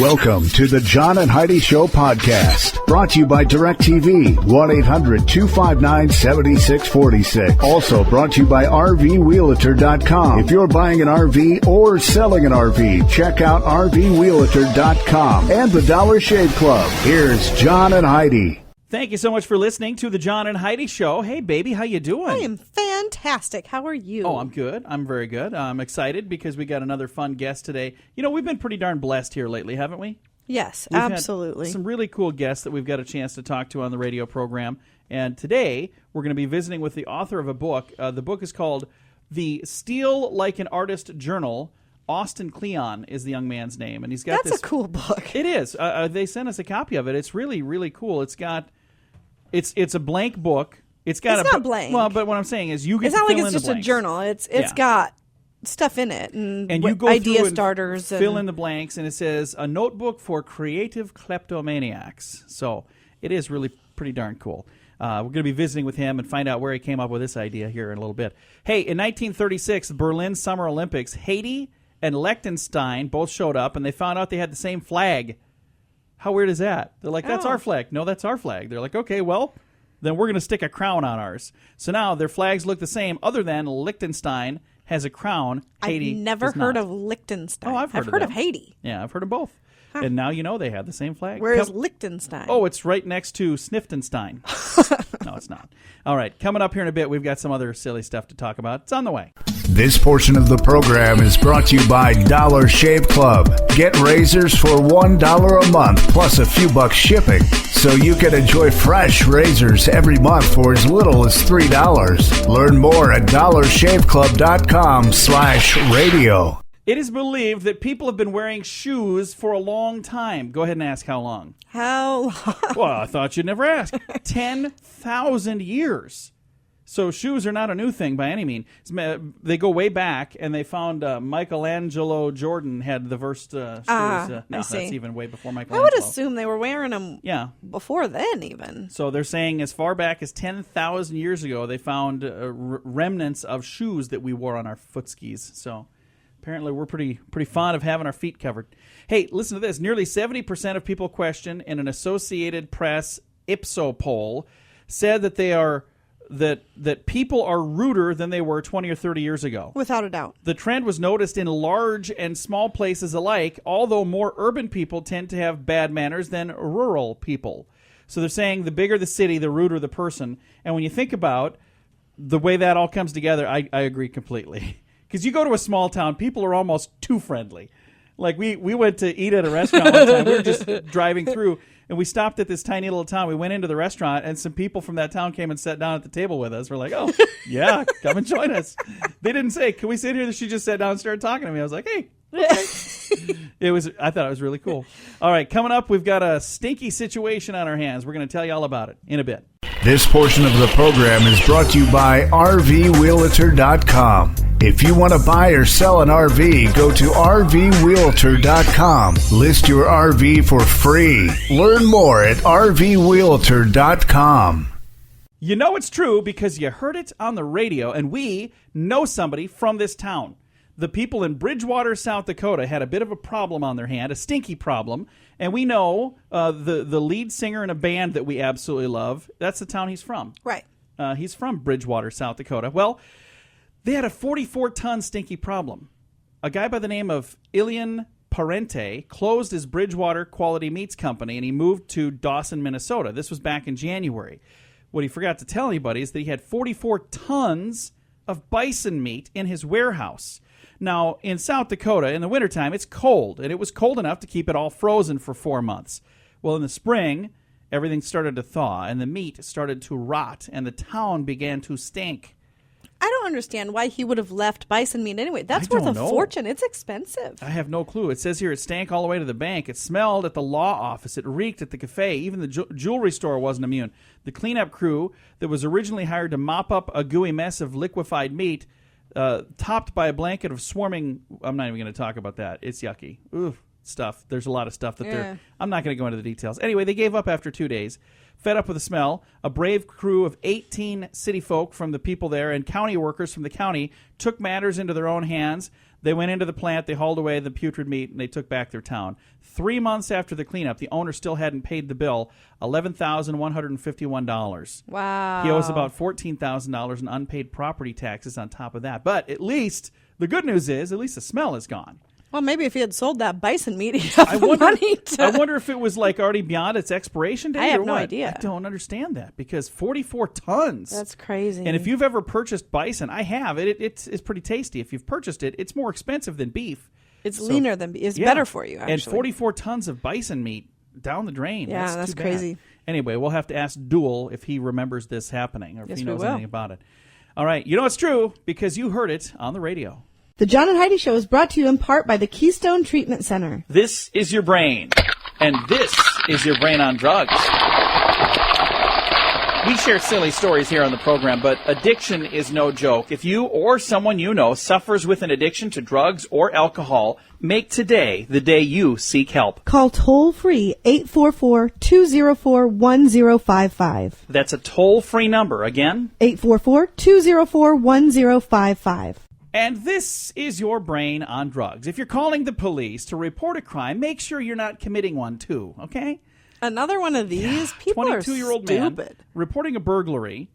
Welcome to the John and Heidi Show podcast, brought to you by DirecTV, 1-800-259-7646. Also brought to you by RVRealtor.com. If you're buying an RV or selling an RV, check out RVRealtor.com and the Dollar Shave Club. Here's John and Heidi. Thank you so much for listening to the John and Heidi Show. Hey, baby, how you doing? I am fantastic. How are you? Oh, I'm good. I'm very good. I'm excited because we got another fun guest today. You know, we've been pretty darn blessed here lately, haven't we? Yes, We've absolutely. had some really cool guests that we've got a chance to talk to on the radio program. And today, we're going to be visiting with the author of a book. The book is called The Steal Like an Artist Journal. Austin Kleon is the young man's name. And he's got That's a cool book. It is. They sent us a copy of it. It's really, really cool. It's got... It's a blank book. It's not blank. Well, but what I'm saying is you get It's to not fill like in it's just the a blanks. journal. It's got stuff in it and you go idea through and starters. Fill in the blanks, and it says a notebook for creative kleptomaniacs. So it is really pretty darn cool. We're going to be visiting with him and find out where he came up with this idea here in a little bit. Hey, in 1936, the Berlin Summer Olympics, Haiti and Liechtenstein both showed up, and they found out they had the same flag. How weird is that? They're like, that's our flag. No, that's our flag. They're like, okay, well, then we're going to stick a crown on ours. So now their flags look the same, other than Liechtenstein has a crown. Haiti I've never does heard not. of Liechtenstein. Oh, I've heard of them. Haiti. Yeah, I've heard of both. And now you know they have the same flag. Where is Liechtenstein? Oh, it's right next to Sniftenstein. No, it's not. All right, coming up here in a bit, we've got some other silly stuff to talk about. It's on the way. This portion of the program is brought to you by Dollar Shave Club. Get razors for $1 a month plus a few bucks shipping, so you can enjoy fresh razors every month for as little as $3. Learn more at dollarshaveclub.com/radio. It is believed that people have been wearing shoes for a long time. Go ahead and ask how long. How long? Well, I thought you'd never ask. 10,000 years. So shoes are not a new thing by any means. They go way back, and they found Michelangelo Jordan had the first shoes. No, that's even way before Michelangelo. I would assume they were wearing them before then even. So they're saying as far back as 10,000 years ago, they found remnants of shoes that we wore on our foot skis. So apparently we're pretty fond of having our feet covered. Hey, listen to this. Nearly 70% of people questioned in an Associated Press Ipsos poll said that they are that people are ruder than they were 20 or 30 years ago. Without a doubt. The trend was noticed in large and small places alike, although more urban people tend to have bad manners than rural people. So they're saying the bigger the city, the ruder the person. And when you think about the way that all comes together, I agree completely. Because you go to a small town, people are almost too friendly. Like we went to eat at a restaurant one time. We were just driving through, and we stopped at this tiny little town. We went into the restaurant, and some people from that town came and sat down at the table with us. We're like, oh, yeah, come and join us. They didn't say, can we sit here? She just sat down and started talking to me. I was like, hey. Okay. I thought it was really cool. All right, coming up, we've got a stinky situation on our hands. We're going to tell you all about it in a bit. This portion of the program is brought to you by RVRealtor.com. If you want to buy or sell an RV, go to RVRealtor.com. List your RV for free. Learn more at RVRealtor.com. You know it's true because you heard it on the radio, and we know somebody from this town. The people in Bridgewater, South Dakota had a bit of a problem on their hand, a stinky problem, and we know the lead singer in a band that we absolutely love. That's the town he's from. Right. He's from Bridgewater, South Dakota. Well, they had a 44-ton stinky problem. A guy by the name of Ilian Parente closed his Bridgewater Quality Meats Company, and he moved to Dawson, Minnesota. This was back in January. What he forgot to tell anybody is that he had 44 tons of bison meat in his warehouse. Now, in South Dakota, in the wintertime, it's cold, and it was cold enough to keep it all frozen for 4 months. Well, in the spring, everything started to thaw, and the meat started to rot, and the town began to stink. I don't understand why he would have left bison meat anyway. That's worth a fortune. It's expensive. I have no clue. It says here it stank all the way to the bank. It smelled at the law office. It reeked at the cafe. Even the jewelry store wasn't immune. The cleanup crew that was originally hired to mop up a gooey mess of liquefied meat, topped by a blanket of swarming... I'm not even going to talk about that. It's yucky. Ooh, stuff. There's a lot of stuff that they're... I'm not going to go into the details. Anyway, they gave up after 2 days. Fed up with the smell, a brave crew of 18 city folk from the people there and county workers from the county took matters into their own hands. They went into the plant, they hauled away the putrid meat, and they took back their town. 3 months after the cleanup, the owner still hadn't paid the bill, $11,151. Wow. He owes about $14,000 in unpaid property taxes on top of that. But at least, the good news is, at least the smell is gone. Well, maybe if he had sold that bison meat, he'd have the money to... I wonder if it was like already beyond its expiration date. I have or no what. idea. I don't understand that because 44 tons. That's crazy. And if you've ever purchased bison, I have. It's pretty tasty. If you've purchased it, it's more expensive than beef. It's leaner than beef. It's better for you, actually. And 44 tons of bison meat down the drain. Yeah, that's crazy. Anyway, we'll have to ask Duel if he remembers this happening or if he knows will. anything about it. All right. You know it's true because you heard it on the radio. The John and Heidi Show is brought to you in part by the Keystone Treatment Center. This is your brain, and this is your brain on drugs. We share silly stories here on the program, but addiction is no joke. If you or someone you know suffers with an addiction to drugs or alcohol, make today the day you seek help. Call toll-free 844-204-1055. That's a toll-free number. Again? 844-204-1055. And this is your brain on drugs. If you're calling the police to report a crime, make sure you're not committing one too, okay? Another one of these? People are 22-year-old stupid. man reporting a burglary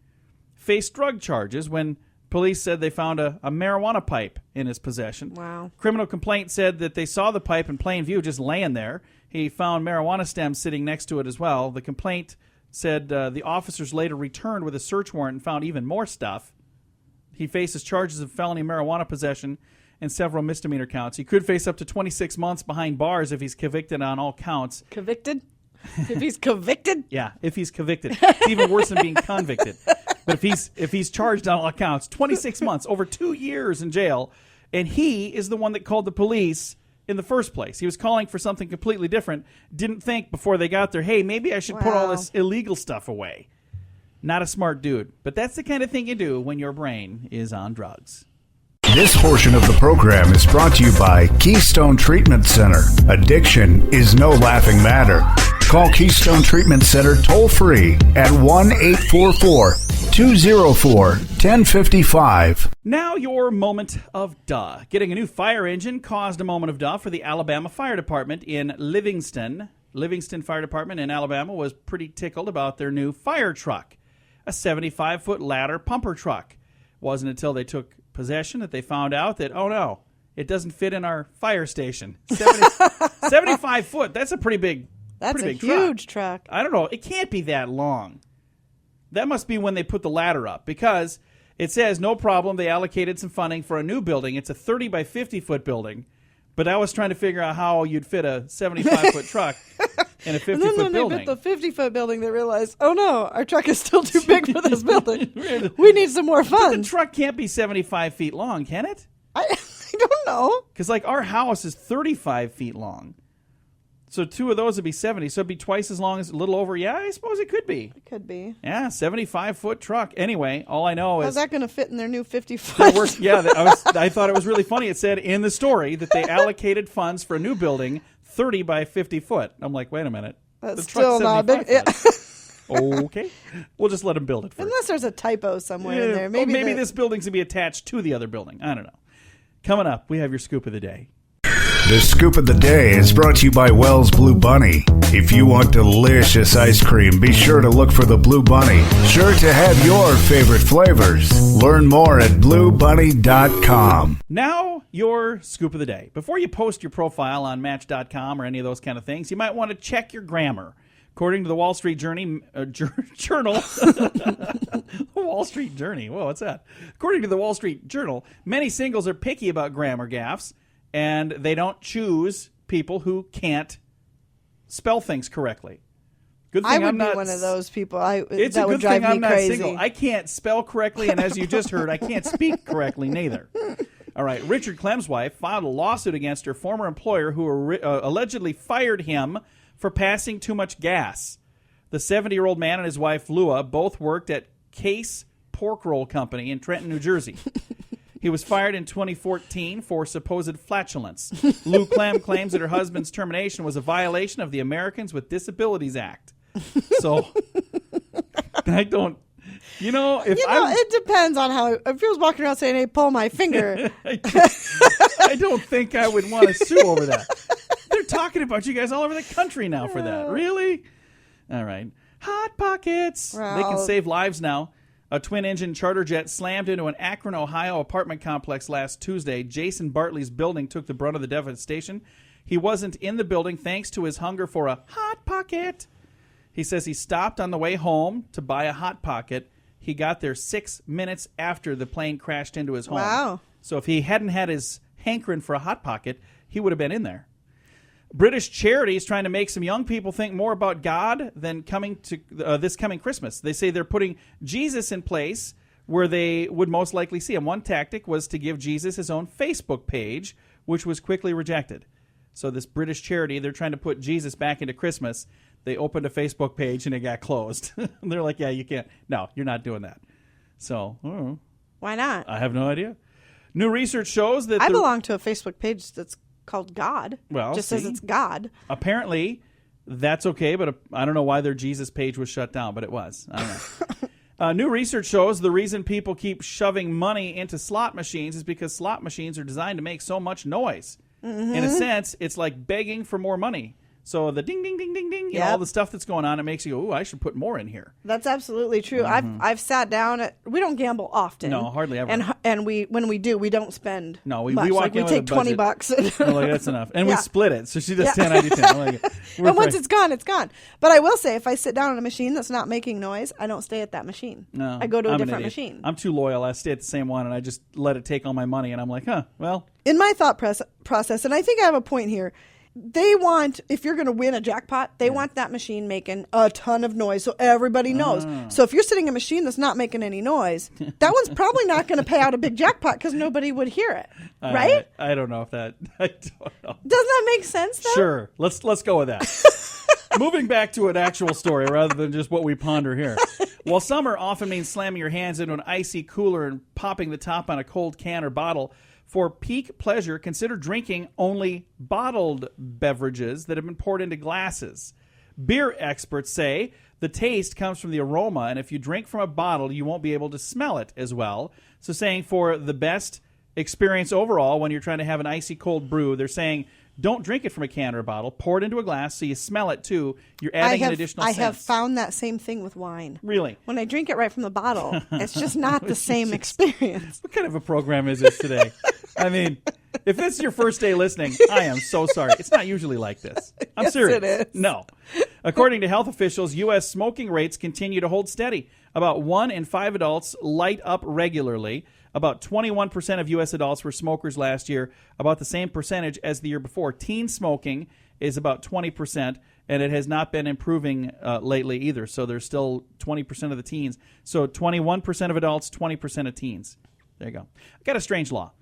faced drug charges when police said they found a marijuana pipe in his possession. Wow. Criminal complaint said that they saw the pipe in plain view just laying there. He found marijuana stems sitting next to it as well. The complaint said the officers later returned with a search warrant and found even more stuff. He faces charges of felony marijuana possession and several misdemeanor counts. He could face up to 26 months behind bars if he's convicted on all counts. Convicted? If he's convicted? Yeah, if he's convicted. It's even worse than being convicted. But if he's charged on all counts, 26 months, over 2 years in jail, and he is the one that called the police in the first place. He was calling for something completely different, didn't think before they got there, hey, maybe I should put all this illegal stuff away. Not a smart dude. But that's the kind of thing you do when your brain is on drugs. This portion of the program is brought to you by Keystone Treatment Center. Addiction is no laughing matter. Call Keystone Treatment Center toll-free at 1-844-204-1055. Now your moment of duh. Getting a new fire engine caused a moment of duh for the Alabama Fire Department in Livingston. Livingston Fire Department in Alabama was pretty tickled about their new fire truck, a 75-foot ladder pumper truck. Wasn't until they took possession that they found out that, oh no, it doesn't fit in our fire station. 75 foot, that's a pretty big That's pretty a big huge truck. I don't know, it can't be that long. That must be when they put the ladder up, because it says, no problem, they allocated some funding for a new building. It's a 30 by 50 foot building. But I was trying to figure out how you'd fit a 75-foot truck in a 50-foot building. And then when they built the 50-foot building, they realized, oh no, our truck is still too big for this building. We need some more But funds. the truck can't be 75 feet long, can it? I don't know. Because, like, our house is 35 feet long. So two of those would be 70. So it'd be twice as long as a little over. Yeah, I suppose it could be. It could be. Yeah, 75-foot truck. Anyway, all I know How's is... that going to fit in their new 50-foot? Yeah, I thought it was really funny. It said in the story that they allocated funds for a new building 30 by 50 foot. I'm like, wait a minute. That's the truck's still not big. Yeah. Okay. We'll just let them build it first. Unless there's a typo somewhere in there. Maybe this building's going to be attached to the other building. I don't know. Coming up, we have your scoop of the day. The Scoop of the Day is brought to you by Wells Blue Bunny. If you want delicious ice cream, be sure to look for the Blue Bunny. Sure to have your favorite flavors. Learn more at bluebunny.com. Now, your scoop of the day. Before you post your profile on Match.com or any of those kind of things, you might want to check your grammar. According to the Wall Street Journal, the Wall Street Journey, whoa, what's that? According to the Wall Street Journal, many singles are picky about grammar gaffes, and they don't choose people who can't spell things correctly. Good thing I would I'm not be one of those people. It's that a would good drive thing me I'm not crazy. single. I can't spell correctly, and as you just heard, I can't speak correctly neither. All right, Richard Clem's wife filed a lawsuit against her former employer who allegedly fired him for passing too much gas. The 70-year-old man and his wife, Lua, both worked at Case Pork Roll Company in Trenton, New Jersey. He was fired in 2014 for supposed flatulence. Lou Clem claims that her husband's termination was a violation of the Americans with Disabilities Act. So, I don't It depends on how. If he was walking around saying, "Hey, pull my finger," I don't think I would want to sue over that. They're talking about you guys all over the country now for that. Really? All right. Hot Pockets. Well, they can save lives now. A twin-engine charter jet slammed into an Akron, Ohio apartment complex last Tuesday. Jason Bartley's building took the brunt of the devastation. He wasn't in the building thanks to his hunger for a Hot Pocket. He says he stopped on the way home to buy a Hot Pocket. He got there 6 minutes after the plane crashed into his home. Wow. So if he hadn't had his hankering for a Hot Pocket, he would have been in there. British charity is trying to make some young people think more about God than coming to this coming Christmas. They say they're putting Jesus in place where they would most likely see him. One tactic was to give Jesus his own Facebook page, which was quickly rejected. So this British charity, they're trying to put Jesus back into Christmas. They opened a Facebook page and it got closed. They're like, yeah, you can't. No, you're not doing that. So, why not? I have no idea. New research shows that I belong to a Facebook page that's called God. Well, just says it's God. Apparently, that's okay, but I don't know why their Jesus page was shut down, but it was. I don't know. New research shows the reason people keep shoving money into slot machines is because slot machines are designed to make so much noise. Mm-hmm. In a sense, it's like begging for more money. So the ding, ding, ding, ding, ding, you know, all the stuff that's going on, it makes you go, ooh, I should put more in here. That's absolutely true. Mm-hmm. I've sat down we don't gamble often. No, hardly ever. And when we do, we don't spend we much. walk in we take with a $20. We're like, that's enough. And we split it. So she does 10, I do 10. I'm like, and once it's gone, it's gone. But I will say, if I sit down on a machine that's not making noise, I don't stay at that machine. No, I go to a different machine. I'm too loyal. I stay at the same one, and I just let it take all my money. And I'm like, well. In my thought process, and I think I have a point here, they want, if you're going to win a jackpot, they want that machine making a ton of noise so everybody knows. So if you're sitting in a machine that's not making any noise, that one's probably not going to pay out a big jackpot because nobody would hear it, right? I don't know if that. I don't know. Doesn't that make sense, though? Sure. Let's go with that. Moving back to an actual story rather than just what we ponder here. While summer often means slamming your hands into an icy cooler and popping the top on a cold can or bottle, for peak pleasure, consider drinking only bottled beverages that have been poured into glasses. Beer experts say the taste comes from the aroma, and if you drink from a bottle, you won't be able to smell it as well. So saying for the best experience overall when you're trying to have an icy cold brew, they're saying don't drink it from a can or a bottle. Pour it into a glass so you smell it too. You're adding an additional sense. I have found that same thing with wine. Really? When I drink it right from the bottle, it's just not the same experience. What kind of a program is this today? I mean, if this is your first day listening, I am so sorry. It's not usually like this. I'm yes, serious. It is. No. According to health officials, U.S. smoking rates continue to hold steady. About 1 in 5 adults light up regularly. About 21% of U.S. adults were smokers last year, about the same percentage as the year before. Teen smoking is about 20%, and it has not been improving lately either. So there's still 20% of the teens. So 21% of adults, 20% of teens. There you go. I've got a strange law.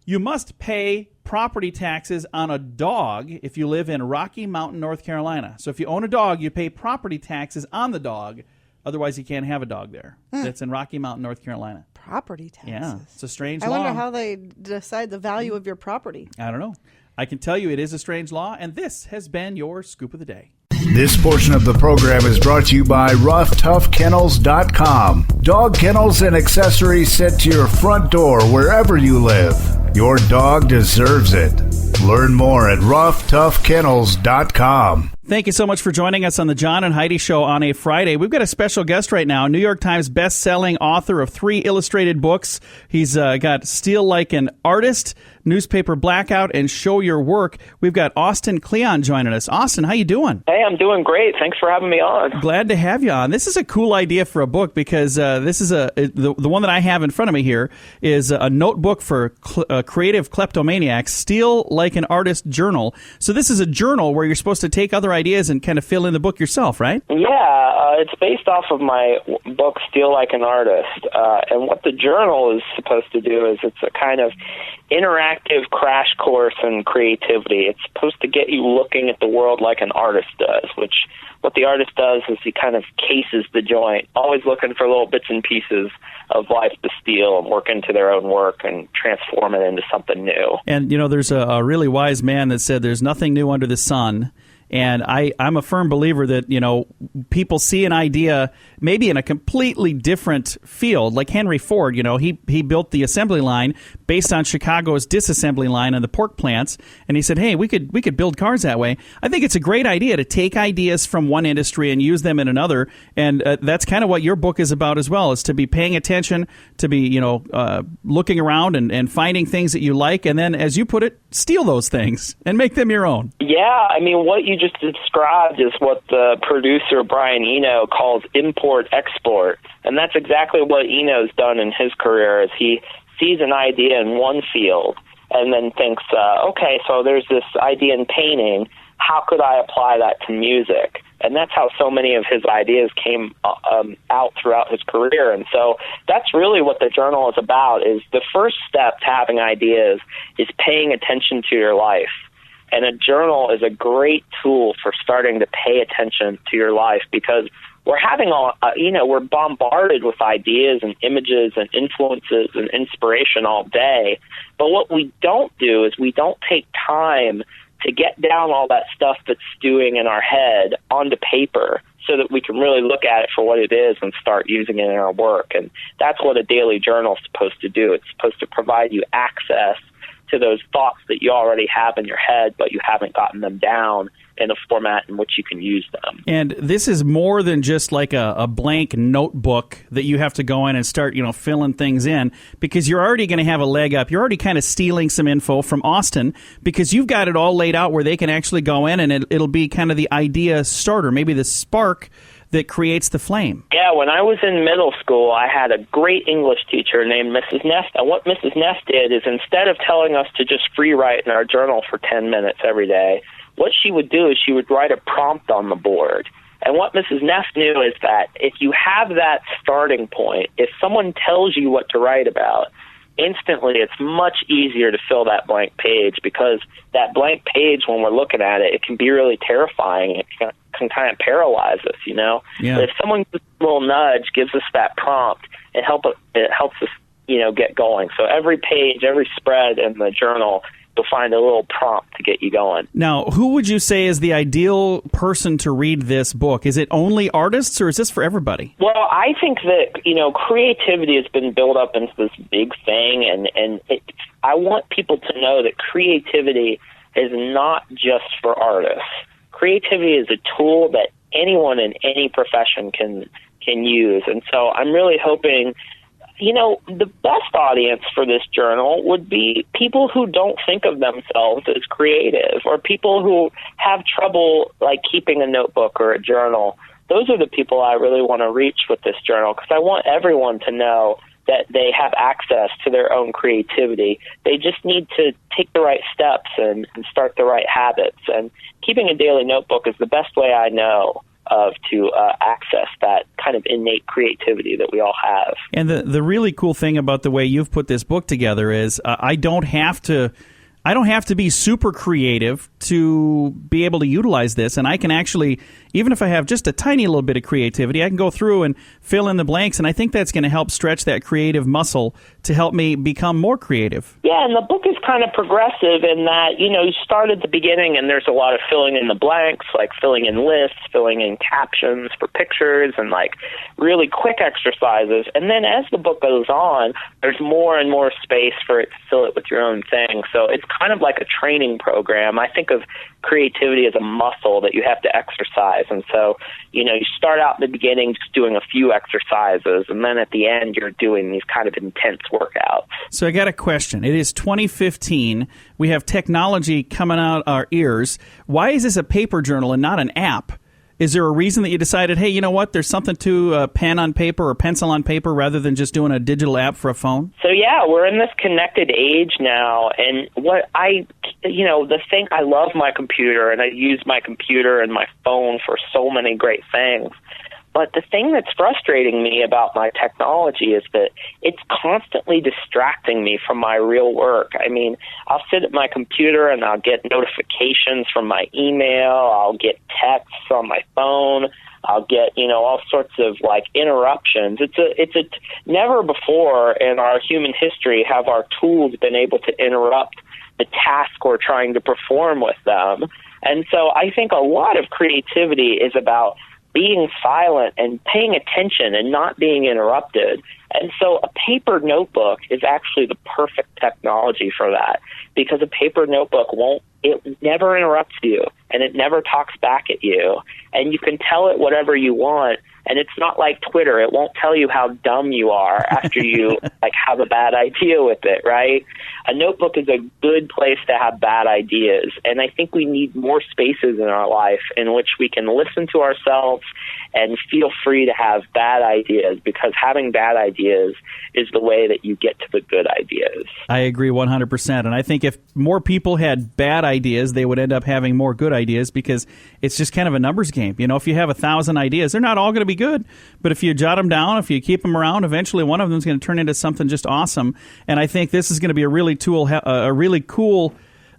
You must pay property taxes on a dog if you live in Rocky Mountain, North Carolina. So if you own a dog, you pay property taxes on the dog. Otherwise, you can't have a dog there. That's in Rocky Mountain, North Carolina. Property taxes. Yeah, it's a strange law. I wonder how they decide the value of your property. I don't know. I can tell you it is a strange law, and this has been your Scoop of the Day. This portion of the program is brought to you by RoughToughKennels.com. Dog kennels and accessories sent to your front door wherever you live. Your dog deserves it. Learn more at RoughToughKennels.com. Thank you so much for joining us on the John and Heidi Show on a Friday. We've got a special guest right now, New York Times best-selling author of 3 illustrated books. He's got Steal Like an Artist, Newspaper Blackout, and Show Your Work. We've got Austin Kleon joining us. Austin, how you doing? Hey, I'm doing great. Thanks for having me on. Glad to have you on. This is a cool idea for a book because this is the one that I have in front of me here is a notebook for Creative Kleptomaniacs, Steal Like an Artist journal. So this is a journal where you're supposed to take other ideas and kind of fill in the book yourself, right? Yeah, it's based off of my book, Steal Like an Artist. And what the journal is supposed to do is it's a kind of interactive crash course in creativity. It's supposed to get you looking at the world like an artist does, which what the artist does is he kind of cases the joint, always looking for little bits and pieces of life to steal and work into their own work and transform it into something new. And, you know, there's a really wise man that said there's nothing new under the sun. And I'm a firm believer that, people see an idea maybe in a completely different field. Like Henry Ford, he built the assembly line based on Chicago's disassembly line and the pork plants. And he said, hey, we could build cars that way. I think it's a great idea to take ideas from one industry and use them in another. And that's kind of what your book is about as well, is to be paying attention, to be, looking around and finding things that you like. And then, as you put it, steal those things and make them your own. Yeah, I mean, what you just described is what the producer Brian Eno calls import-export, and that's exactly what Eno's done in his career. Is he sees an idea in one field and then thinks, okay, so there's this idea in painting, how could I apply that to music? And that's how so many of his ideas came out throughout his career. And so that's really what the journal is about, is the first step to having ideas is paying attention to your life. And a journal is a great tool for starting to pay attention to your life, because we're having we're bombarded with ideas and images and influences and inspiration all day. But what we don't do is we don't take time to get down all that stuff that's stewing in our head onto paper so that we can really look at it for what it is and start using it in our work. And that's what a daily journal is supposed to do. It's supposed to provide you access to those thoughts that you already have in your head, but you haven't gotten them down in a format in which you can use them. And this is more than just like a blank notebook that you have to go in and start, filling things in, because you're already going to have a leg up. You're already kind of stealing some info from Austin, because you've got it all laid out where they can actually go in and it'll be kind of the idea starter, maybe the spark that creates the flame. Yeah, when I was in middle school, I had a great English teacher named Mrs. Neff. And what Mrs. Neff did is, instead of telling us to just free write in our journal for 10 minutes every day, what she would do is she would write a prompt on the board. And what Mrs. Neff knew is that if you have that starting point, if someone tells you what to write about, instantly it's much easier to fill that blank page, because that blank page, when we're looking at it, it can be really terrifying. It can kind of paralyze us, Yeah. But if someone gives a little nudge, gives us that prompt, it helps us, get going. So every page, every spread in the journal, you'll find a little prompt to get you going. Now, who would you say is the ideal person to read this book? Is it only artists, or is this for everybody? Well, I think that, creativity has been built up into this big thing, and I want people to know that creativity is not just for artists. Creativity is a tool that anyone in any profession can use. And so I'm really hoping, the best audience for this journal would be people who don't think of themselves as creative, or people who have trouble like keeping a notebook or a journal. Those are the people I really want to reach with this journal, because I want everyone to know that they have access to their own creativity. They just need to take the right steps and start the right habits. And keeping a daily notebook is the best way I know of to access that kind of innate creativity that we all have. And the really cool thing about the way you've put this book together is I don't have to be super creative to be able to utilize this, and I can actually, even if I have just a tiny little bit of creativity, I can go through and fill in the blanks, and I think that's going to help stretch that creative muscle to help me become more creative. Yeah, and the book is kind of progressive in that, you start at the beginning and there's a lot of filling in the blanks, like filling in lists, filling in captions for pictures, and like really quick exercises. And then as the book goes on, there's more and more space for it to fill it with your own thing. So it's kind of like a training program. I think of creativity as a muscle that you have to exercise. And so, you start out in the beginning just doing a few exercises, and then at the end you're doing these kind of intense workouts. So I got a question. It is 2015. We have technology coming out our ears. Why is this a paper journal and not an app? Is there a reason that you decided, hey, you know what, there's something to pen on paper or pencil on paper rather than just doing a digital app for a phone? So, yeah, we're in this connected age now, and the thing, I love my computer, and I use my computer and my phone for so many great things. But the thing that's frustrating me about my technology is that it's constantly distracting me from my real work. I mean, I'll sit at my computer and I'll get notifications from my email. I'll get texts on my phone. I'll get, all sorts of like interruptions. Never before in our human history have our tools been able to interrupt the task we're trying to perform with them. And so I think a lot of creativity is about being silent and paying attention and not being interrupted. And so a paper notebook is actually the perfect technology for that, because a paper notebook it never interrupts you, and it never talks back at you, and you can tell it whatever you want. And it's not like Twitter. It won't tell you how dumb you are after you have a bad idea with it, right? A notebook is a good place to have bad ideas. And I think we need more spaces in our life in which we can listen to ourselves and feel free to have bad ideas, because having bad ideas is the way that you get to the good ideas. I agree 100%. And I think if more people had bad ideas, they would end up having more good ideas, because it's just kind of a numbers game. You know, if you have 1,000 ideas, they're not all going to be good. But if you jot them down, if you keep them around, eventually one of them is going to turn into something just awesome. And I think this is going to be a really cool.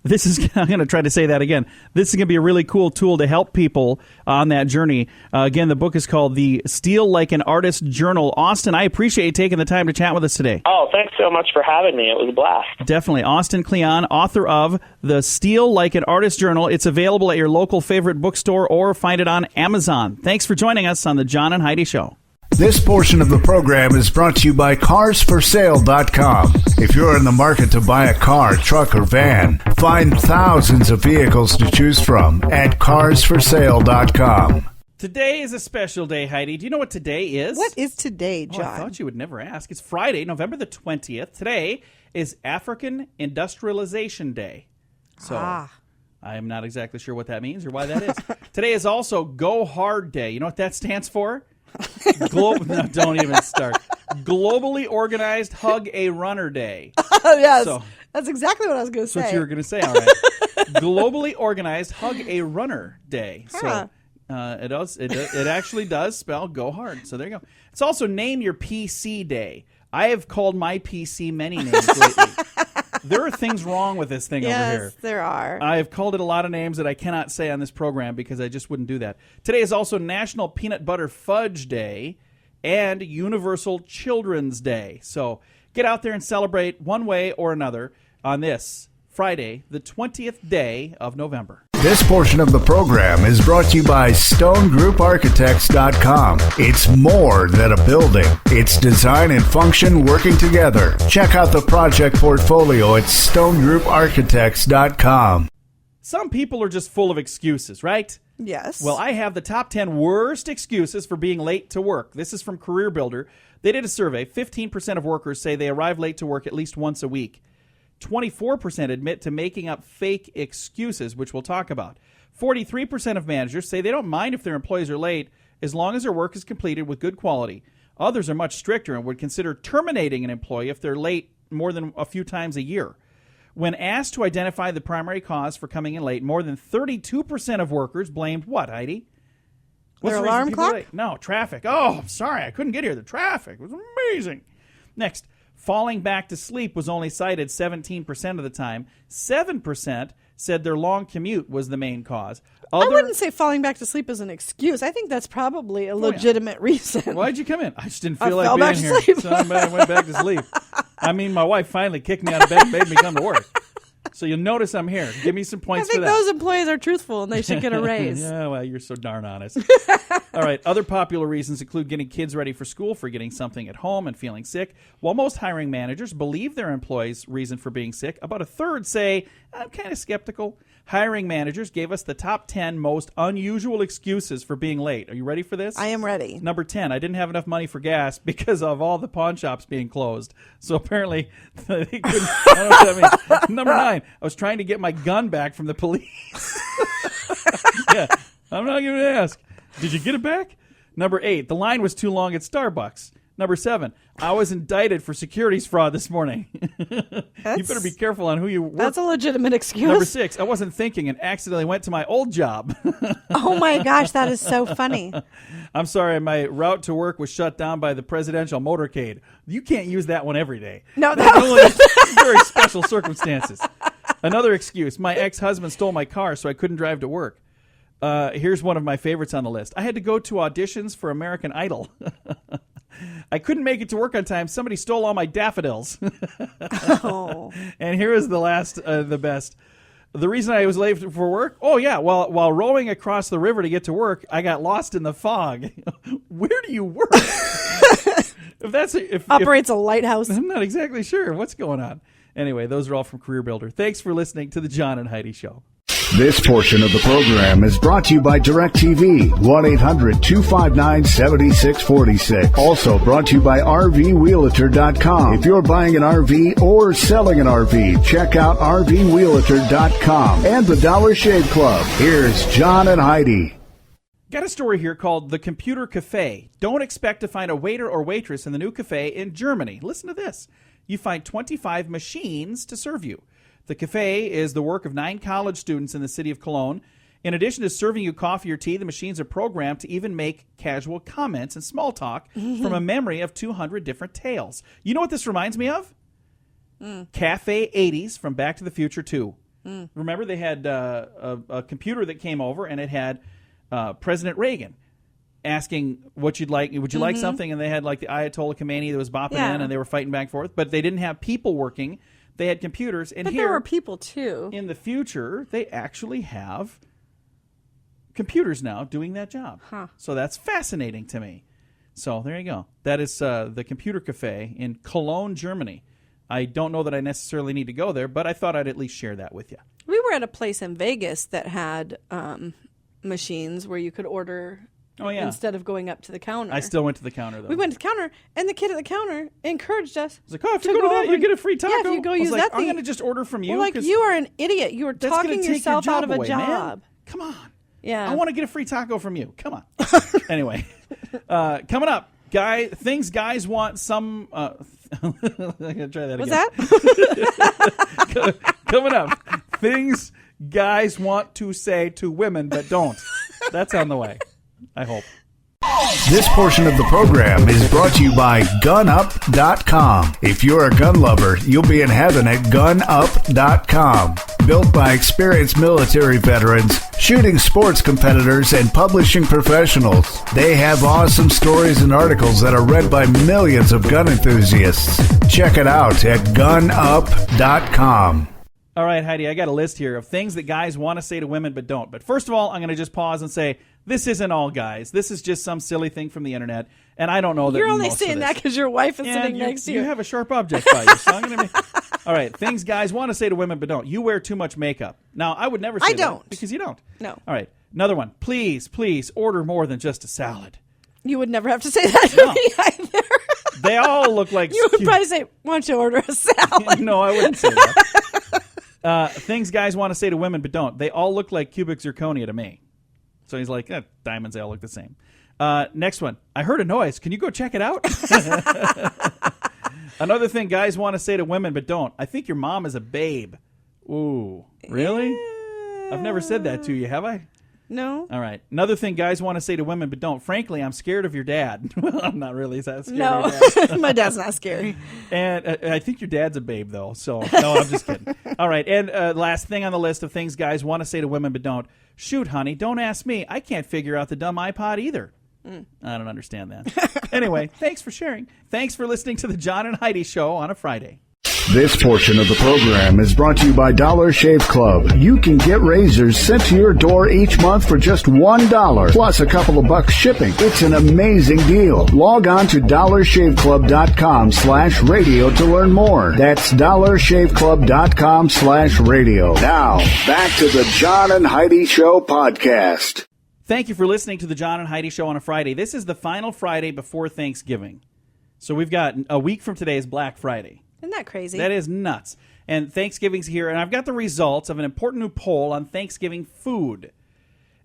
I'm going to try to say that again. This is going to be a really cool tool to help people on that journey. Again, the book is called The Steal Like an Artist Journal. Austin, I appreciate you taking the time to chat with us today. Oh, thanks so much for having me. It was a blast. Definitely. Austin Kleon, author of The Steal Like an Artist Journal. It's available at your local favorite bookstore or find it on Amazon. Thanks for joining us on the John and Heidi Show. This portion of the program is brought to you by CarsForSale.com. If you're in the market to buy a car, truck, or van, find thousands of vehicles to choose from at CarsForSale.com. Today is a special day, Heidi. Do you know what today is? What is today, John? I thought you would never ask. It's Friday, November the 20th. Today is African Industrialization Day. So I'm not exactly sure what that means or why that is. Today is also Go Hard Day. You know what that stands for? No, don't even start. Globally Organized Hug a Runner Day. Yes, so, that's exactly what I was going to say. That's what you were going to say, all right. Globally Organized Hug a Runner Day. So it actually does spell go hard. So there you go. It's also Name Your PC Day. I have called my PC many names lately. There are things wrong with this thing over here. Yes, there are. I have called it a lot of names that I cannot say on this program because I just wouldn't do that. Today is also National Peanut Butter Fudge Day and Universal Children's Day. So get out there and celebrate one way or another on this Friday, the 20th day of November. This portion of the program is brought to you by StoneGroupArchitects.com. It's more than a building. It's design and function working together. Check out the project portfolio at StoneGroupArchitects.com. Some people are just full of excuses, right? Yes. Well, I have the top 10 worst excuses for being late to work. This is from Career Builder. They did a survey. 15% of workers say they arrive late to work at least once a week. 24% admit to making up fake excuses, which we'll talk about. 43% of managers say they don't mind if their employees are late as long as their work is completed with good quality. Others are much stricter and would consider terminating an employee if they're late more than a few times a year. When asked to identify the primary cause for coming in late, more than 32% of workers blamed what, Heidi? What's Their the reason alarm people are clock? late? No, traffic. Oh, I'm sorry, I couldn't get here. The traffic was amazing. Next, falling back to sleep was only cited 17% of the time. 7% said their long commute was the main cause. I wouldn't say falling back to sleep is an excuse. I think that's probably a legitimate reason. Why'd you come in? I just didn't I feel fell like back being to here. sleep. So I went back to sleep. I mean, my wife finally kicked me out of bed and made me come to work. So you'll notice I'm here. Give me some I points think for that. those employees are truthful and they should get a raise. Yeah, well, you're so darn honest. All right, other popular reasons include getting kids ready for school, forgetting something at home, and feeling sick. While most hiring managers believe their employees' reason for being sick, about a third say, I'm kind of skeptical. Hiring managers gave us the top 10 most unusual excuses for being late. Are you ready for this? I am ready. Number 10, I didn't have enough money for gas because of all the pawn shops being closed. So apparently, they couldn't, I don't know what that means. Number 9, I was trying to get my gun back from the police. Yeah, I'm not going to ask. Did you get it back? Number 8, the line was too long at Starbucks. Number 7, I was indicted for securities fraud this morning. You better be careful on who you work. That's a legitimate excuse. Number 6, I wasn't thinking and accidentally went to my old job. Oh my gosh, that is so funny. I'm sorry, my route to work was shut down by the presidential motorcade. You can't use that one every day. No, That's only very special circumstances. Another excuse, my ex-husband stole my car so I couldn't drive to work. Here's one of my favorites on the list. I had to go to auditions for American Idol. I couldn't make it to work on time. Somebody stole all my daffodils. Oh. And here is the last, the best. The reason I was late for work? Oh, yeah. While rowing across the river to get to work, I got lost in the fog. Where do you work? Operates a lighthouse. I'm not exactly sure what's going on. Anyway, those are all from Career Builder. Thanks for listening to the John and Heidi Show. This portion of the program is brought to you by DirecTV, 1-800-259-7646. Also brought to you by RVWheelator.com. If you're buying an RV or selling an RV, check out RVWheelator.com and the Dollar Shave Club. Here's John and Heidi. Got a story here called The Computer Cafe. Don't expect to find a waiter or waitress in the new cafe in Germany. Listen to this. You find 25 machines to serve you. The cafe is the work of 9 college students in the city of Cologne. In addition to serving you coffee or tea, the machines are programmed to even make casual comments and small talk from a memory of 200 different tales. You know what this reminds me of? Cafe 80s from Back to the Future 2. Remember, they had a computer that came over, and it had President Reagan asking what you'd like. Would you like something? And they had like the Ayatollah Khomeini that was bopping in, and they were fighting back and forth. But they didn't have people working. They had computers. And but here, there were people, too. In the future, they actually have computers now doing that job. So that's fascinating to me. So there you go. That is the Computer Cafe in Cologne, Germany. I don't know that I necessarily need to go there, but I thought I'd at least share that with you. We were at a place in Vegas that had machines where you could order instead of going up to the counter. I still went to the counter, though. We went to the counter, and the kid at the counter encouraged us. I was like, if you go to that, you get a free taco. Yeah, if you go use that thing. I'm going to just order from you. Well, you are an idiot. You are talking yourself out of a job. Man. Come on. Yeah. I want to get a free taco from you. Come on. Anyway, coming up, things guys want some... I'm going to try that again. What's that? Coming up, things guys want to say to women but don't. That's on the way, I hope. This portion of the program is brought to you by GunUp.com. If you're a gun lover, you'll be in heaven at GunUp.com. Built by experienced military veterans, shooting sports competitors, and publishing professionals. They have awesome stories and articles that are read by millions of gun enthusiasts. Check it out at GunUp.com. All right, Heidi, I got a list here of things that guys want to say to women but don't. But first of all, I'm going to just pause and say, this isn't all guys. This is just some silly thing from the internet, and I don't know that you're only most saying that because your wife is sitting next to you. You have a sharp object by you, so I'm going to All right, things guys want to say to women but don't. You wear too much makeup. Now, I would never say that because you don't. No. All right, another one. Please order more than just a salad. You would never have to say that to me either. They all look like... You would probably say, why don't you order a salad? No, I wouldn't say that. Things guys want to say to women but don't. They all look like cubic zirconia to me. So he's like, diamonds, they all look the same. Next one. I heard a noise. Can you go check it out? Another thing guys want to say to women but don't. I think your mom is a babe. Ooh, really? Yeah. I've never said that to you, have I? No. All right. Another thing guys want to say to women but don't. Frankly, I'm scared of your dad. Well, I'm not really that scared of your dad. My dad's not scary. And I think your dad's a babe, though. So, no, I'm just kidding. All right. And last thing on the list of things guys want to say to women but don't. Shoot, honey, don't ask me. I can't figure out the dumb iPod either. I don't understand that. Anyway, thanks for sharing. Thanks for listening to the John and Heidi Show on a Friday. This portion of the program is brought to you by Dollar Shave Club. You can get razors sent to your door each month for just $1, plus a couple of bucks shipping. It's an amazing deal. Log on to dollarshaveclub.com/radio to learn more. That's dollarshaveclub.com/radio. Now, back to the John and Heidi Show podcast. Thank you for listening to the John and Heidi Show on a Friday. This is the final Friday before Thanksgiving. So we've got a week from today is Black Friday. Isn't that crazy? That is nuts. And Thanksgiving's here, and I've got the results of an important new poll on Thanksgiving food.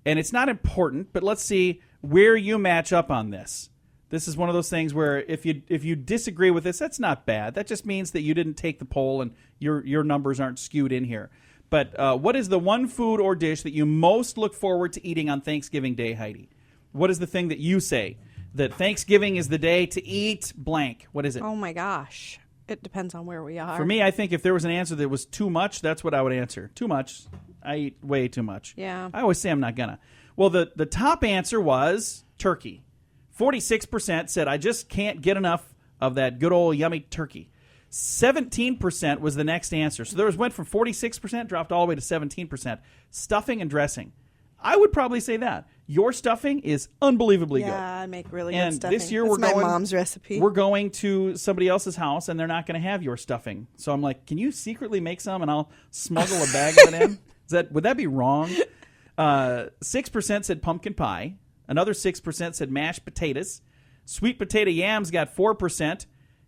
And it's not important, but let's see where you match up on this. This is one of those things where if you disagree with this, that's not bad. That just means that you didn't take the poll and your numbers aren't skewed in here. But what is the one food or dish that you most look forward to eating on Thanksgiving Day, Heidi? What is the thing that you say? That Thanksgiving is the day to eat blank. What is it? Oh, my gosh. It depends on where we are. For me, I think if there was an answer that was too much, that's what I would answer. Too much. I eat way too much. Yeah. I always say I'm not gonna. Well, the top answer was turkey. 46% said, I just can't get enough of that good old yummy turkey. 17% was the next answer. So went from 46%, dropped all the way to 17%. Stuffing and dressing. I would probably say that. Your stuffing is unbelievably good. Yeah, I make really good And stuffing. this year That's my mom's recipe. We're going to somebody else's house, and they're not going to have your stuffing. So I'm like, can you secretly make some, and I'll smuggle a bag of it in? Would that be wrong? 6% said pumpkin pie. Another 6% said mashed potatoes. Sweet potato yams got 4%.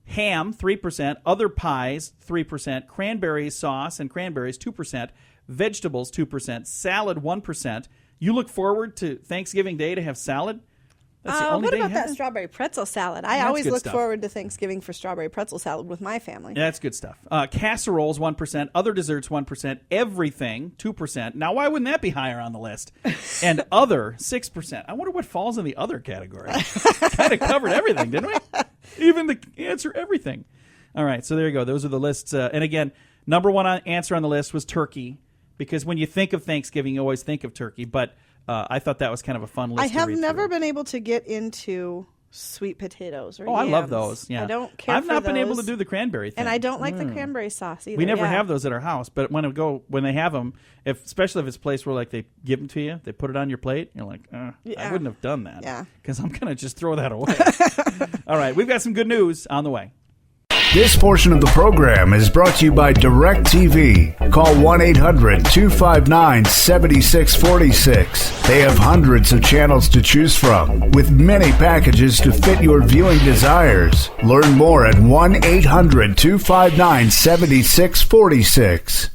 Ham, 3%. Other pies, 3%. Cranberry sauce and cranberries, 2%. Vegetables, 2%. Salad, 1%. You look forward to Thanksgiving Day to have salad? That's the only what day about you have that it? strawberry pretzel salad? I That's always good look stuff. forward to Thanksgiving for strawberry pretzel salad with my family. Yeah, that's good stuff. Casseroles, 1%. Other desserts, 1%. Everything, 2%. Now, why wouldn't that be higher on the list? And other, 6%. I wonder what falls in the other category. Kind of covered everything, didn't we? Even the answer, everything. All right, so there you go. Those are the lists. And again, number one answer on the list was turkey, because when you think of Thanksgiving, you always think of turkey. But I thought that was kind of a fun list. I have to read never through. been able to get into sweet potatoes or Oh, I love yams. those. Yeah, I don't care. I've not for been able to those. do the cranberry thing, And I don't like the cranberry sauce either. We never yeah. have those at our house, but when they have them, especially if it's a place where like they give them to you, they put it on your plate. You're like, I Yeah. wouldn't have done that. Yeah. Because I'm gonna just throw that away. All right, we've got some good news on the way. This portion of the program is brought to you by DirecTV. Call 1-800-259-7646. They have hundreds of channels to choose from, with many packages to fit your viewing desires. Learn more at 1-800-259-7646.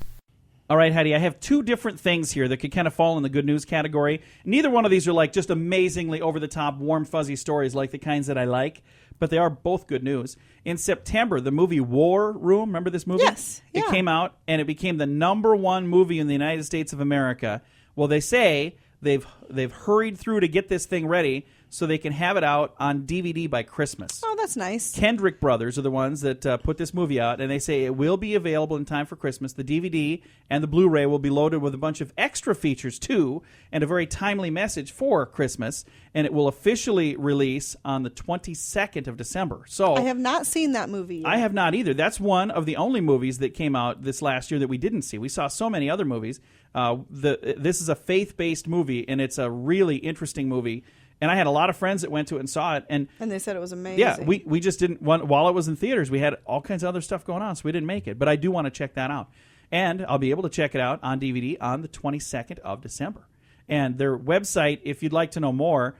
All right, Heidi, I have two different things here that could kind of fall in the good news category. Neither one of these are like just amazingly over-the-top, warm, fuzzy stories like the kinds that I like, but they are both good news. In September, the movie War Room, remember this movie? Yes, yeah. It came out, and it became the #1 movie in the United States of America. Well, they say they've hurried through to get this thing ready so they can have it out on DVD by Christmas. Oh, that's nice. Kendrick Brothers are the ones that put this movie out, and they say it will be available in time for Christmas. The DVD and the Blu-ray will be loaded with a bunch of extra features, too, and a very timely message for Christmas, and it will officially release on the 22nd of December. So I have not seen that movie yet. I have not either. That's one of the only movies that came out this last year that we didn't see. We saw so many other movies. This is a faith-based movie, and it's a really interesting movie. And I had a lot of friends that went to it and saw it. And they said it was amazing. yeah, we just didn't want, while it was in theaters, we had all kinds of other stuff going on, so we didn't make it. But I do want to check that out. And I'll be able to check it out on DVD on the 22nd of December. And their website, if you'd like to know more,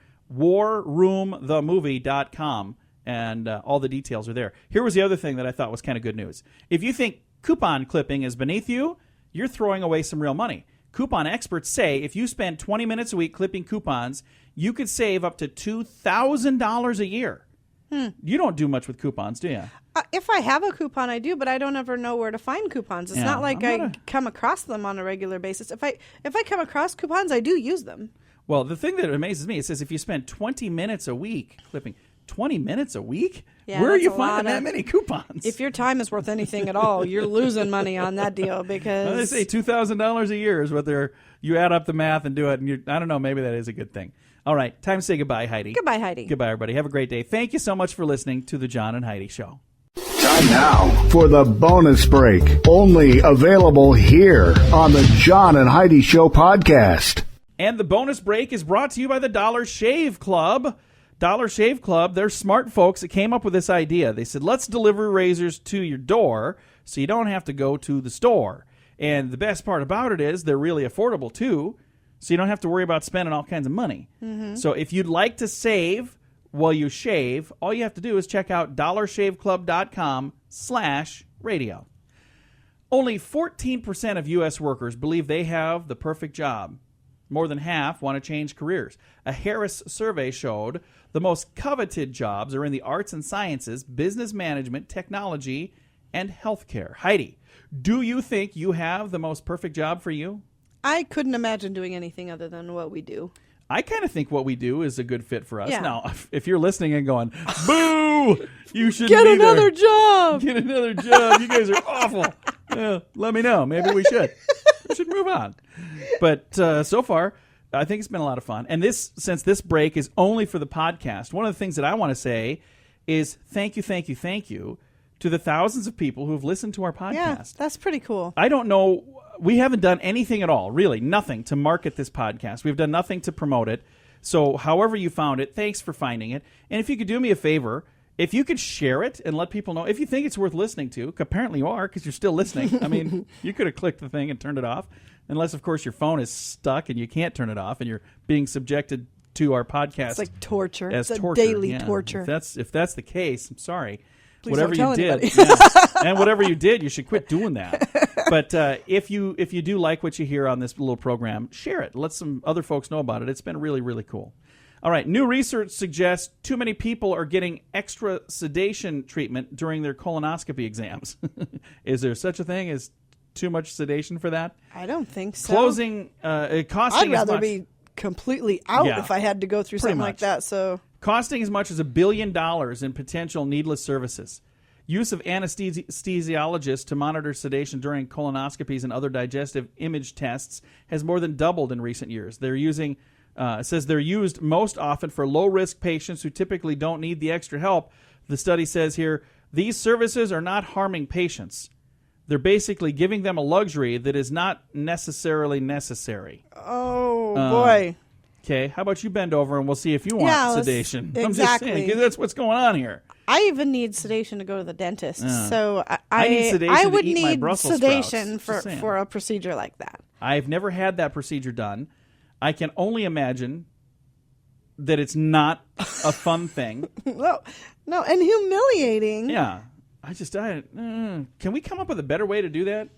warroomthemovie.com, and all the details are there. Here was the other thing that I thought was kind of good news. If you think coupon clipping is beneath you, you're throwing away some real money. Coupon experts say if you spend 20 minutes a week clipping coupons, you could save up to $2,000 a year. You don't do much with coupons, do you? If I have a coupon, I do, but I don't ever know where to find coupons. It's Yeah, not like I'm I not come across them on a regular basis. If I come across coupons, I do use them. Well, the thing that amazes me, it says if you spend 20 minutes a week clipping, 20 minutes a week? Yeah, Where are that's you a finding lot that of- many coupons? If your time is worth anything at all, you're losing money on that deal Well, they because say $2,000 a year is what you add up the math and do it, and I don't know, maybe that is a good thing. All right, time to say goodbye, Heidi. Goodbye, Heidi. Goodbye, everybody. Have a great day. Thank you so much for listening to the John and Heidi Show. Time now for the bonus break, only available here on the John and Heidi Show podcast. And the bonus break is brought to you by the Dollar Shave Club. Dollar Shave Club, they're smart folks that came up with this idea. They said, let's deliver razors to your door so you don't have to go to the store. And the best part about it is they're really affordable, too, so you don't have to worry about spending all kinds of money. Mm-hmm. So if you'd like to save while you shave, all you have to do is check out dollarshaveclub.com/radio. Only 14% of U.S. workers believe they have the perfect job. More than half want to change careers. A Harris survey showed the most coveted jobs are in the arts and sciences, business management, technology, and healthcare. Heidi, do you think you have the most perfect job for you? I couldn't imagine doing anything other than what we do. I kind of think what we do is a good fit for us. Yeah. Now, if you're listening and going, boo, you should Get another job. Get another job. You guys are awful. Let me know. Maybe we should. We should move on. But so far, I think it's been a lot of fun. And since this break is only for the podcast, one of the things that I want to say is thank you to the thousands of people who have listened to our podcast. Yeah, that's pretty cool. I don't know. We haven't done anything at all, really, nothing to market this podcast. We've done nothing to promote it. So however you found it, thanks for finding it. And if you could do me a favor, if you could share it and let people know, if you think it's worth listening to, apparently you are because you're still listening. I mean, you could have clicked the thing and turned it off, unless, of course, your phone is stuck and you can't turn it off and you're being subjected to our podcast. It's like torture. As it's torture. a daily torture. If that's the case, I'm sorry. Please whatever don't you tell did, and whatever you did, you should quit doing that. But if you do like what you hear on this little program, share it. Let some other folks know about it. It's been really, really cool. All right. New research suggests too many people are getting extra sedation treatment during their colonoscopy exams. Is there such a thing as too much sedation for that? I don't think so. Costing I'd rather as much, be completely out if I had to go through something like that. So costing as much as $1 billion in potential needless services. Use of anesthesiologists to monitor sedation during colonoscopies and other digestive image tests has more than doubled in recent years. It says they're used most often for low-risk patients who typically don't need the extra help. The study says here, these services are not harming patients. They're basically giving them a luxury that is not necessarily necessary. Oh, boy. Okay, how about you bend over and we'll see if you want sedation. Exactly. I'm just saying, 'cause that's what's going on here. I even need sedation to go to the dentist. So I need sedation I to would eat my need Brussels sedation sprouts. Just for a procedure like that. I've never had that procedure done. I can only imagine that it's not a fun thing. No, and humiliating. Yeah. Can we come up with a better way to do that?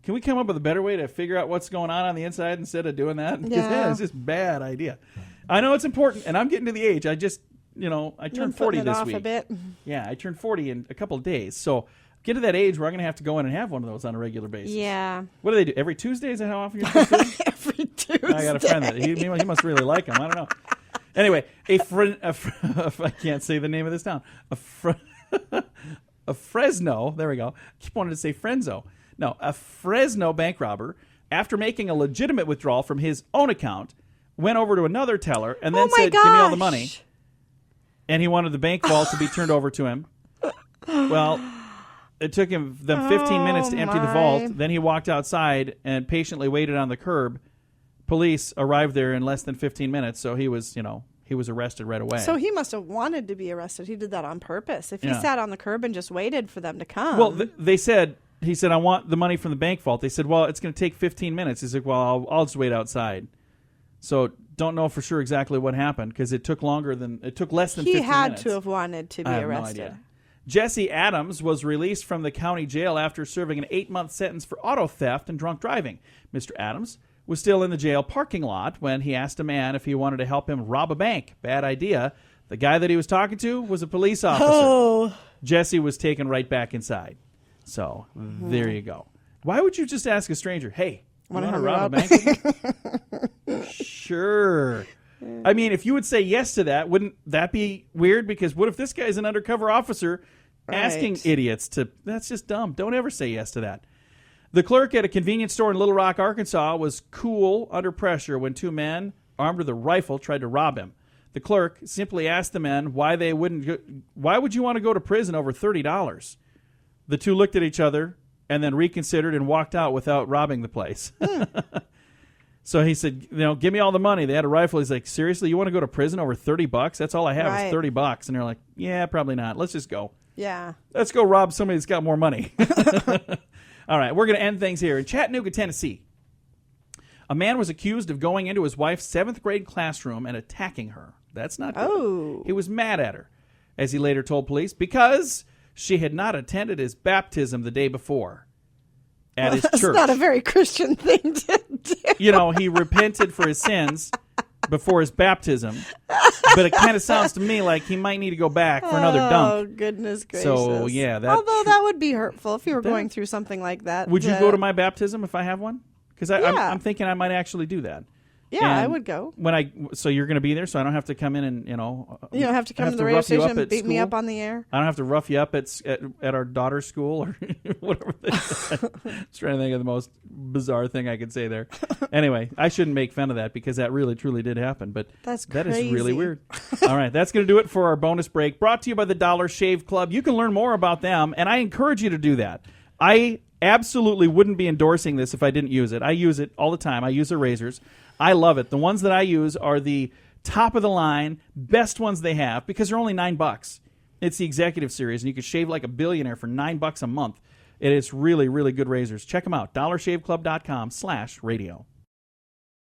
Can we come up with a better way to figure out what's going on the inside instead of doing that? Yeah. It's just a bad idea. I know it's important, and I'm getting to the age. I turned 40 this week. A bit. Yeah, I turned 40 in a couple of days. So get to that age where I'm going to have to go in and have one of those on a regular basis. Yeah. What do they do? Every Tuesday? Is that how often you're supposed to do it? Every Tuesday. I got a friend that he must really like him. I don't know. Anyway, I can't say the name of this town. A Fresno. There we go. I keep wanting to say Frenzo. No, a Fresno bank robber, after making a legitimate withdrawal from his own account, went over to another teller and then said, "Give me all the money." And he wanted the bank vault to be turned over to him. Well, it took them 15 minutes to empty the vault. Then he walked outside and patiently waited on the curb. Police arrived there in less than 15 minutes, so he was arrested right away. So he must have wanted to be arrested. He did that on purpose. If he sat on the curb and just waited for them to come. Well, he said, "I want the money from the bank vault." They said, "Well, it's going to take 15 minutes." He's like, "Well, I'll just wait outside." So don't know for sure exactly what happened because it took less than 15 minutes. He had to have wanted to be arrested. No idea. Jesse Adams was released from the county jail after serving an 8-month sentence for auto theft and drunk driving. Mr. Adams was still in the jail parking lot when he asked a man if he wanted to help him rob a bank. Bad idea. The guy that he was talking to was a police officer. Oh. Jesse was taken right back inside. So there you go. Why would you just ask a stranger, "Hey, you want to rob a bank with me?" Sure. I mean, if you would say yes to that, wouldn't that be weird? Because what if this guy's an undercover officer asking idiots to... That's just dumb. Don't ever say yes to that. The clerk at a convenience store in Little Rock, Arkansas, was cool under pressure when two men armed with a rifle tried to rob him. The clerk simply asked the men why would you want to go to prison over $30? The two looked at each other and then reconsidered and walked out without robbing the place. So he said, "Give me all the money." They had a rifle. He's like, "Seriously, you want to go to prison over $30? That's all I have is $30. And they're like, "Yeah, probably not. Let's just go. Yeah. Let's go rob somebody that's got more money." All right, we're going to end things here. In Chattanooga, Tennessee, a man was accused of going into his wife's 7th grade classroom and attacking her. That's not good. Oh. He was mad at her, as he later told police, because she had not attended his baptism the day before at his church. That's not a very Christian thing to do. He repented for his sins before his baptism, but it kind of sounds to me like he might need to go back for another dunk. Oh, goodness gracious. So, yeah. Although that would be hurtful if you were going through something like that. Would you go to my baptism if I have one? Because I'm thinking I might actually do that. Yeah, I And would go. So you're going to be there, so I don't have to come in and, You don't have to come to the radio station and beat me up on the air. I don't have to rough you up at our daughter's school or whatever. I was trying to think of the most bizarre thing I could say there. Anyway, I shouldn't make fun of that because that really, truly did happen. But that is really weird. All right, that's going to do it for our bonus break. Brought to you by the Dollar Shave Club. You can learn more about them, and I encourage you to do that. I absolutely wouldn't be endorsing this if I didn't use it. I use it all the time. I use their razors. I love it. The ones that I use are the top of the line, best ones they have because they're only $9. It's the Executive Series, and you can shave like a billionaire for $9 a month. It is really, really good razors. Check them out. DollarShaveClub.com/radio.